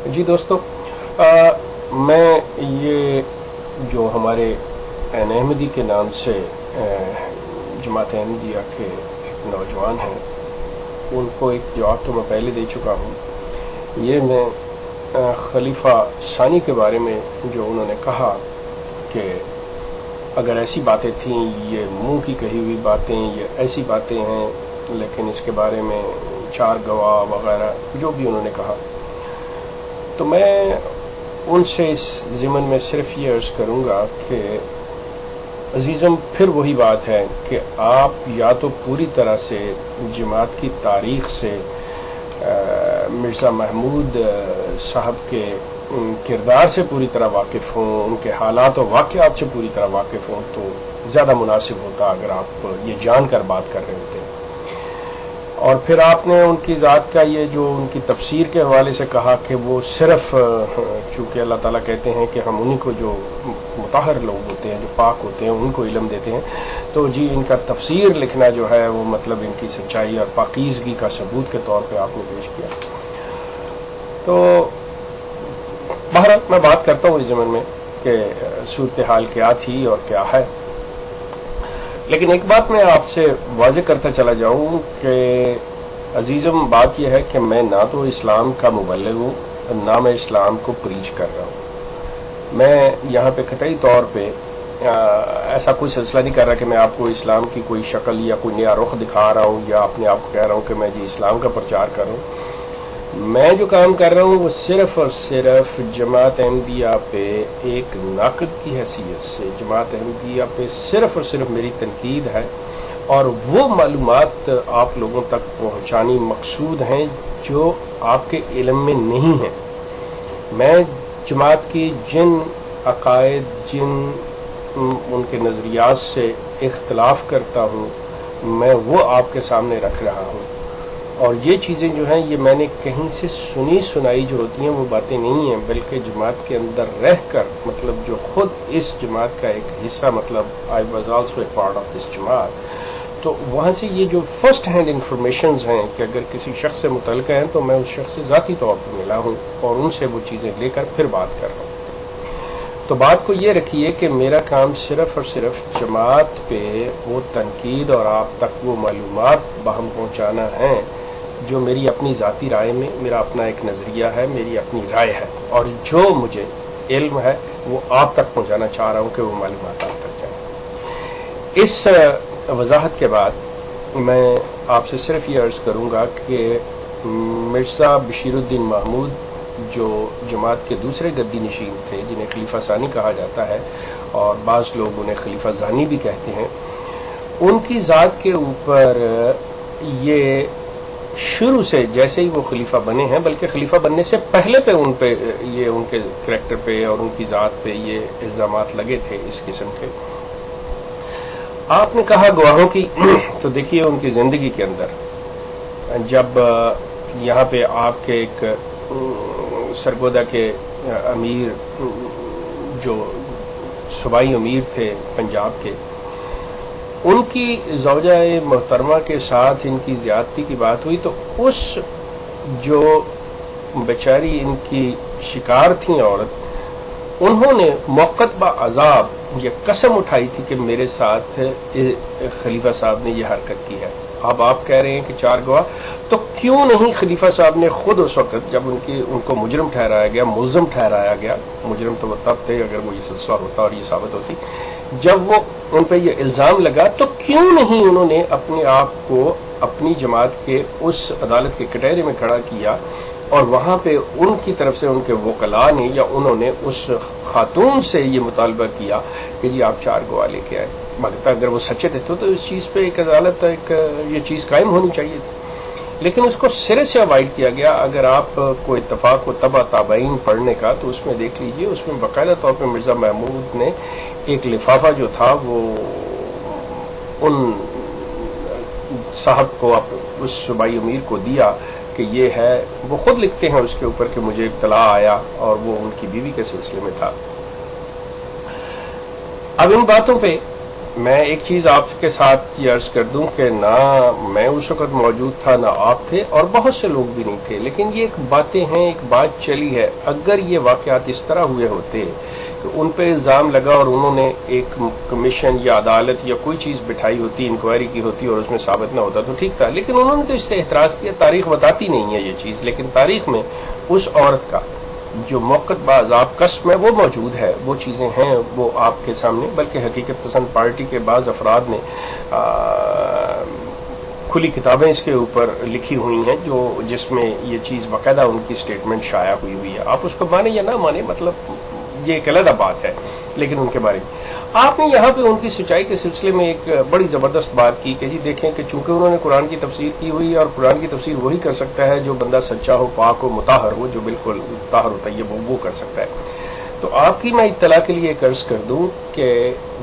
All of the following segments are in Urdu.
جی دوستو، میں یہ جو ہمارے این احمدی کے نام سے جماعت احمدیہ کے ایک نوجوان ہیں، ان کو ایک جواب تو میں پہلے دے چکا ہوں۔ یہ میں خلیفہ ثانی کے بارے میں جو انہوں نے کہا کہ اگر ایسی باتیں تھیں، یہ منہ کی کہی ہوئی باتیں، یہ ایسی باتیں ہیں، لیکن اس کے بارے میں 4 گواہ وغیرہ جو بھی انہوں نے کہا، تو میں ان سے اس ضمن میں صرف یہ عرض کروں گا کہ عزیزم، پھر وہی بات ہے کہ آپ یا تو پوری طرح سے جماعت کی تاریخ سے مرزا محمود صاحب کے کردار سے پوری طرح واقف ہوں، ان کے حالات و واقعات سے پوری طرح واقف ہوں، تو زیادہ مناسب ہوتا اگر آپ یہ جان کر بات کر رہے ہوتے۔ اور پھر آپ نے ان کی ذات کا یہ جو ان کی تفسیر کے حوالے سے کہا کہ وہ صرف چونکہ اللہ تعالیٰ کہتے ہیں کہ ہم انہی کو جو مطہر لوگ ہوتے ہیں، جو پاک ہوتے ہیں، ان کو علم دیتے ہیں، تو جی ان کا تفسیر لکھنا جو ہے وہ مطلب ان کی سچائی اور پاکیزگی کا ثبوت کے طور پہ آپ نے پیش کیا۔ تو بہرحال میں بات کرتا ہوں اس ضمن میں کہ صورتحال کیا تھی اور کیا ہے، لیکن ایک بات میں آپ سے واضح کرتا چلا جاؤں کہ عزیزم، بات یہ ہے کہ میں نہ تو اسلام کا مبلغ ہوں، نہ میں اسلام کو پریچ کر رہا ہوں۔ میں یہاں پہ قطعی طور پہ ایسا کوئی سلسلہ نہیں کر رہا کہ میں آپ کو اسلام کی کوئی شکل یا کوئی نیا رخ دکھا رہا ہوں یا اپنے آپ کو کہہ رہا ہوں کہ میں جی اسلام کا پرچار کر رہا ہوں۔ میں جو کام کر رہا ہوں وہ صرف اور صرف جماعت احمدیہ پہ ایک ناقد کی حیثیت سے جماعت احمدیہ پہ صرف اور صرف میری تنقید ہے، اور وہ معلومات آپ لوگوں تک پہنچانی مقصود ہیں جو آپ کے علم میں نہیں ہیں۔ میں جماعت کی جن عقائد، جن ان کے نظریات سے اختلاف کرتا ہوں، میں وہ آپ کے سامنے رکھ رہا ہوں، اور یہ چیزیں جو ہیں یہ میں نے کہیں سے سنی سنائی جو ہوتی ہیں وہ باتیں نہیں ہیں، بلکہ جماعت کے اندر رہ کر، مطلب جو خود اس جماعت کا ایک حصہ، مطلب I was also a part of this جماعت، تو وہاں سے یہ جو فرسٹ ہینڈ انفارمیشنز ہیں کہ اگر کسی شخص سے متعلقہ ہیں تو میں اس شخص سے ذاتی طور پر ملا ہوں اور ان سے وہ چیزیں لے کر پھر بات کر رہا ہوں۔ تو بات کو یہ رکھیے کہ میرا کام صرف اور صرف جماعت پہ وہ تنقید اور آپ تک وہ معلومات باہم پہنچانا ہے جو میری اپنی ذاتی رائے میں، میرا اپنا ایک نظریہ ہے، میری اپنی رائے ہے، اور جو مجھے علم ہے وہ آپ تک پہنچانا چاہ رہا ہوں کہ وہ معلومات آپ تک جائیں۔ اس وضاحت کے بعد میں آپ سے صرف یہ عرض کروں گا کہ مرزا بشیر الدین محمود جو جماعت کے دوسرے گدی نشین تھے، جنہیں خلیفہ ثانی کہا جاتا ہے اور بعض لوگ انہیں خلیفہ ثانی بھی کہتے ہیں، ان کی ذات کے اوپر یہ شروع سے جیسے ہی وہ خلیفہ بنے ہیں، بلکہ خلیفہ بننے سے پہلے پہ ان پہ یہ ان کے کریکٹر پہ اور ان کی ذات پہ یہ الزامات لگے تھے اس قسم کے۔ آپ نے کہا گواہوں کی، تو دیکھیے ان کی زندگی کے اندر جب یہاں پہ آپ کے ایک سرگودا کے امیر جو صوبائی امیر تھے پنجاب کے، ان کی زوجہ محترمہ کے ساتھ ان کی زیادتی کی بات ہوئی، تو اس جو بیچاری ان کی شکار تھیں عورت، انہوں نے موقت بعذاب یہ قسم اٹھائی تھی کہ میرے ساتھ خلیفہ صاحب نے یہ حرکت کی ہے۔ اب آپ کہہ رہے ہیں کہ 4 گواہ، تو کیوں نہیں خلیفہ صاحب نے خود اس وقت جب ان کو مجرم ٹھہرایا گیا، ملزم ٹھہرایا گیا، مجرم تو وہ تب تھے اگر وہ یہ سلسلہ ہوتا اور یہ ثابت ہوتی، جب وہ ان پہ یہ الزام لگا، تو کیوں نہیں انہوں نے اپنے آپ کو اپنی جماعت کے اس عدالت کے کٹہرے میں کھڑا کیا اور وہاں پہ ان کی طرف سے ان کے وکلاء نے یا انہوں نے اس خاتون سے یہ مطالبہ کیا کہ جی آپ 4 گواہ لے کے آئے، مگر اگر وہ سچے تھے تو اس چیز پہ ایک عدالت، ایک یہ چیز قائم ہونی چاہیے تھی، لیکن اس کو سرے سے اوائڈ کیا گیا۔ اگر آپ کو اتفاق و تبع تابعین پڑھنے کا تو اس میں دیکھ لیجئے، اس میں باقاعدہ طور پہ مرزا محمود نے ایک لفافہ جو تھا وہ ان صاحب کو، اس صوبائی امیر کو دیا کہ یہ ہے، وہ خود لکھتے ہیں اس کے اوپر کہ مجھے اطلاع آیا اور وہ ان کی بیوی کے سلسلے میں تھا۔ اب ان باتوں پہ میں ایک چیز آپ کے ساتھ یہ عرض کر دوں کہ نہ میں اس وقت موجود تھا نہ آپ تھے اور بہت سے لوگ بھی نہیں تھے، لیکن یہ ایک باتیں ہیں، ایک بات چلی ہے. اگر یہ واقعات اس طرح ہوئے ہوتے کہ ان پہ الزام لگا اور انہوں نے ایک کمیشن یا عدالت یا کوئی چیز بٹھائی ہوتی، انکوائری کی ہوتی اور اس میں ثابت نہ ہوتا تو ٹھیک تھا، لیکن انہوں نے تو اس سے اعتراض کیا. تاریخ بتاتی نہیں ہے یہ چیز، لیکن تاریخ میں اس عورت کا جو موقت بعذاب قسم ہے وہ موجود ہے، وہ چیزیں ہیں، وہ آپ کے سامنے. بلکہ حقیقت پسند پارٹی کے بعض افراد نے کھلی کتابیں اس کے اوپر لکھی ہوئی ہیں جس میں یہ چیز باقاعدہ ان کی سٹیٹمنٹ شائع ہوئی ہے. آپ اس کو مانیں یا نہ مانیں، مطلب یہ ایک علیحدہ بات ہے، لیکن ان کے بارے میں آپ نے یہاں پہ ان کی سچائی کے سلسلے میں ایک بڑی زبردست بات کی کہ جی دیکھیں کہ چونکہ انہوں نے قرآن کی تفسیر کی ہوئی ہے اور قرآن کی تفسیر وہی کر سکتا ہے جو بندہ سچا ہو، پاک ہو، مطہر ہو، جو بالکل طاہر و طیب ہو، وہ کر سکتا ہے. تو آپ کی میں اطلاع کے لیے ایک عرض کر دوں کہ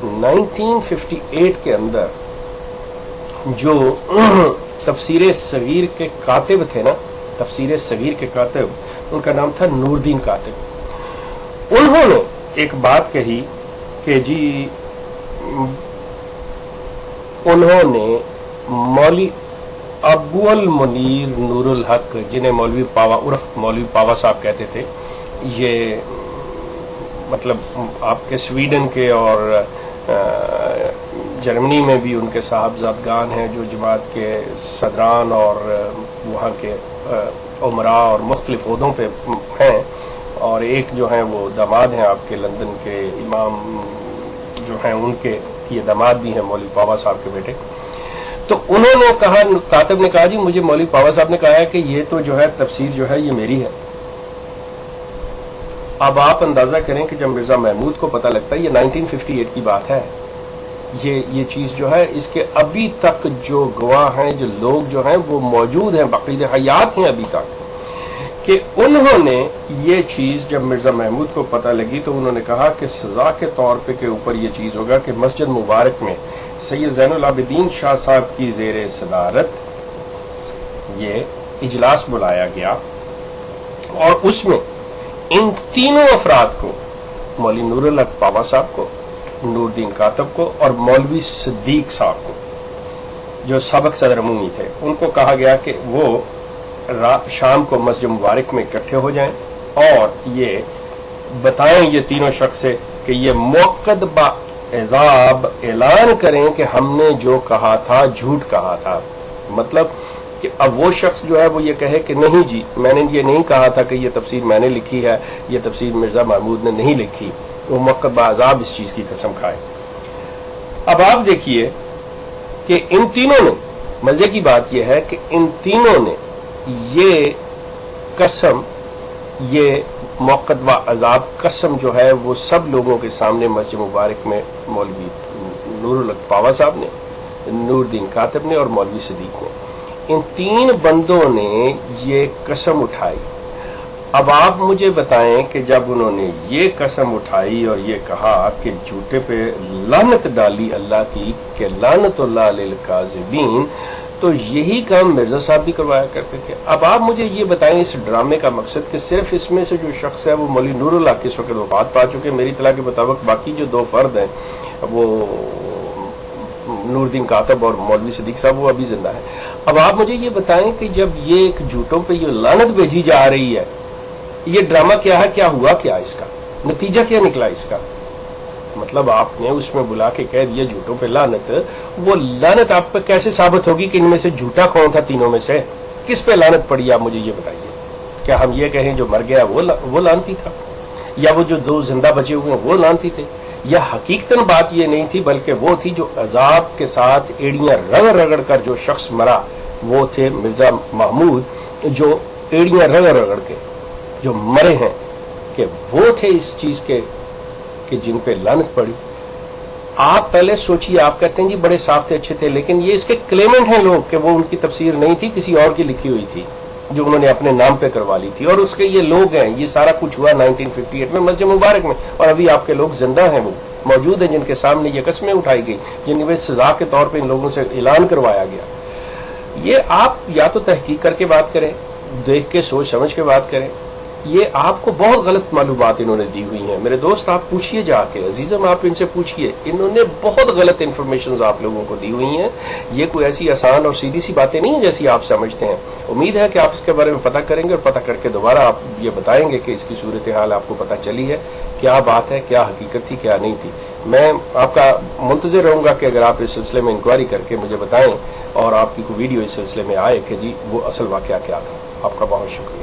1958 کے اندر جو تفسیر صغیر کے کاتب تھے نا، تفسیر صغیر کے کاتب، ان کا نام تھا نور الدین کاتب. انہوں نے ایک بات کہی کہ جی انہوں نے مولوی ابو المنیر نور الحق، جنہیں مولوی پاوا عرف مولوی پاوا صاحب کہتے تھے، یہ مطلب آپ کے سویڈن کے اور جرمنی میں بھی ان کے صاحبزادگان ہیں جو جماعت کے صدران اور وہاں کے عمراء اور مختلف عہدوں پہ ہیں، اور ایک جو ہیں وہ داماد ہیں آپ کے لندن کے امام جو ہیں، ان کے یہ داماد بھی ہیں مولوی پاوا صاحب کے بیٹے. تو انہوں نے کہا، کاتب نے کہا جی مجھے مولوی پاوا صاحب نے کہا ہے کہ یہ تو جو ہے تفسیر جو ہے یہ میری ہے. اب آپ اندازہ کریں کہ جب مرزا محمود کو پتہ لگتا ہے، یہ 1958 کی بات ہے، یہ چیز جو ہے اس کے ابھی تک جو گواہ ہیں، جو لوگ جو ہیں وہ موجود ہیں، باقی حیات ہیں ابھی تک، کہ انہوں نے یہ چیز جب مرزا محمود کو پتہ لگی تو انہوں نے کہا کہ سزا کے طور پہ کے اوپر یہ چیز ہوگا کہ مسجد مبارک میں سید زین العابدین شاہ صاحب کی زیر صدارت یہ اجلاس بلایا گیا، اور اس میں ان تینوں افراد کو، مولوی نور الحق پاوا صاحب کو، نور الدین کاتب کو اور مولوی صدیق صاحب کو، جو سابق صدر عمومی تھے، ان کو کہا گیا کہ وہ شام کو مسجد مبارک میں اکٹھے ہو جائیں اور یہ بتائیں یہ تینوں شخص سے کہ یہ موقد باعذاب اعلان کریں کہ ہم نے جو کہا تھا جھوٹ کہا تھا. مطلب کہ اب وہ شخص جو ہے وہ یہ کہے کہ نہیں جی میں نے یہ نہیں کہا تھا کہ یہ تفسیر میں نے لکھی ہے، یہ تفسیر مرزا محمود نے نہیں لکھی، وہ موقد باعذاب اس چیز کی قسم کھائے. اب آپ دیکھیے کہ ان تینوں نے، مزے کی بات یہ ہے کہ ان تینوں نے یہ قسم، یہ موقد و عذاب قسم جو ہے وہ سب لوگوں کے سامنے مسجد مبارک میں مولوی نور الحق پاوا صاحب نے، نور الدین کاتب نے اور مولوی صدیق نے، ان تین بندوں نے یہ قسم اٹھائی. اب آپ مجھے بتائیں کہ جب انہوں نے یہ قسم اٹھائی اور یہ کہا کہ جھوٹے پہ لعنت ڈالی اللہ کی کہ لعنت اللہ علی الکاذبین، تو یہی کام مرزا صاحب بھی کروایا کرتے تھے. اب آپ مجھے یہ بتائیں اس ڈرامے کا مقصد کہ صرف اس میں سے جو شخص ہے وہ مولوی نور الحق اس وقت وفات پا چکے، میری اطلاع کے مطابق باقی جو دو فرد ہیں وہ نور الدین کاتب اور مولوی صدیق صاحب وہ ابھی زندہ ہے. اب آپ مجھے یہ بتائیں کہ جب یہ ایک جھوٹوں پہ یہ لعنت بھیجی جا رہی ہے، یہ ڈرامہ کیا ہے، کیا ہوا، کیا اس کا نتیجہ کیا نکلا اس کا؟ مطلب آپ نے اس میں بلا کے کہہ دیا جھوٹوں پہ لعنت، وہ لعنت آپ پہ کیسے ثابت ہوگی کہ ان میں سے جھوٹا کون تھا تینوں میں سے؟ کس پہ لعنت پڑی آپ مجھے یہ بتائیے. کیا ہم یہ کہیں جو مر گیا وہ لعنتی تھا، یا وہ جو دو زندہ بچے ہوئے ہیں وہ لعنتی تھے، یا حقیقتاً بات یہ نہیں تھی بلکہ وہ تھی جو عذاب کے ساتھ ایڑیاں رگڑ رگڑ کر جو شخص مرا وہ تھے مرزا محمود، جو ایڑیاں رگڑ رگڑ کے جو مرے ہیں کہ وہ تھے اس چیز کے کہ جن پہ لعنت پڑی. آپ پہلے سوچیے، آپ کہتے ہیں جی بڑے صاف تھے، اچھے تھے، لیکن یہ اس کے کلیمنٹ ہیں لوگ کہ وہ ان کی تفسیر نہیں تھی، کسی اور کی لکھی ہوئی تھی جو انہوں نے اپنے نام پہ کروا لی تھی، اور اس کے یہ لوگ ہیں. یہ سارا کچھ ہوا 1958 میں مسجد مبارک میں، اور ابھی آپ کے لوگ زندہ ہیں، وہ موجود ہیں جن کے سامنے یہ قسمیں اٹھائی گئی، جن میں سزا کے طور پہ ان لوگوں سے اعلان کروایا گیا. یہ آپ یا تو تحقیق کر کے بات کریں، دیکھ کے سوچ سمجھ کے بات کریں، یہ آپ کو بہت غلط معلومات انہوں نے دی ہوئی ہیں. میرے دوست آپ پوچھئے جا کے، عزیزم آپ ان سے پوچھئے، انہوں نے بہت غلط انفارمیشنز آپ لوگوں کو دی ہوئی ہیں. یہ کوئی ایسی آسان اور سیدھی سی باتیں نہیں ہیں جیسی آپ سمجھتے ہیں. امید ہے کہ آپ اس کے بارے میں پتہ کریں گے اور پتہ کر کے دوبارہ آپ یہ بتائیں گے کہ اس کی صورتحال آپ کو پتہ چلی ہے، کیا بات ہے، کیا حقیقت تھی، کیا نہیں تھی. میں آپ کا منتظر رہوں گا کہ اگر آپ اس سلسلے میں انکوائری کر کے مجھے بتائیں اور آپ کی کوئی ویڈیو اس سلسلے میں آئے کہ جی وہ اصل واقعہ کیا تھا. آپ کا بہت شکریہ.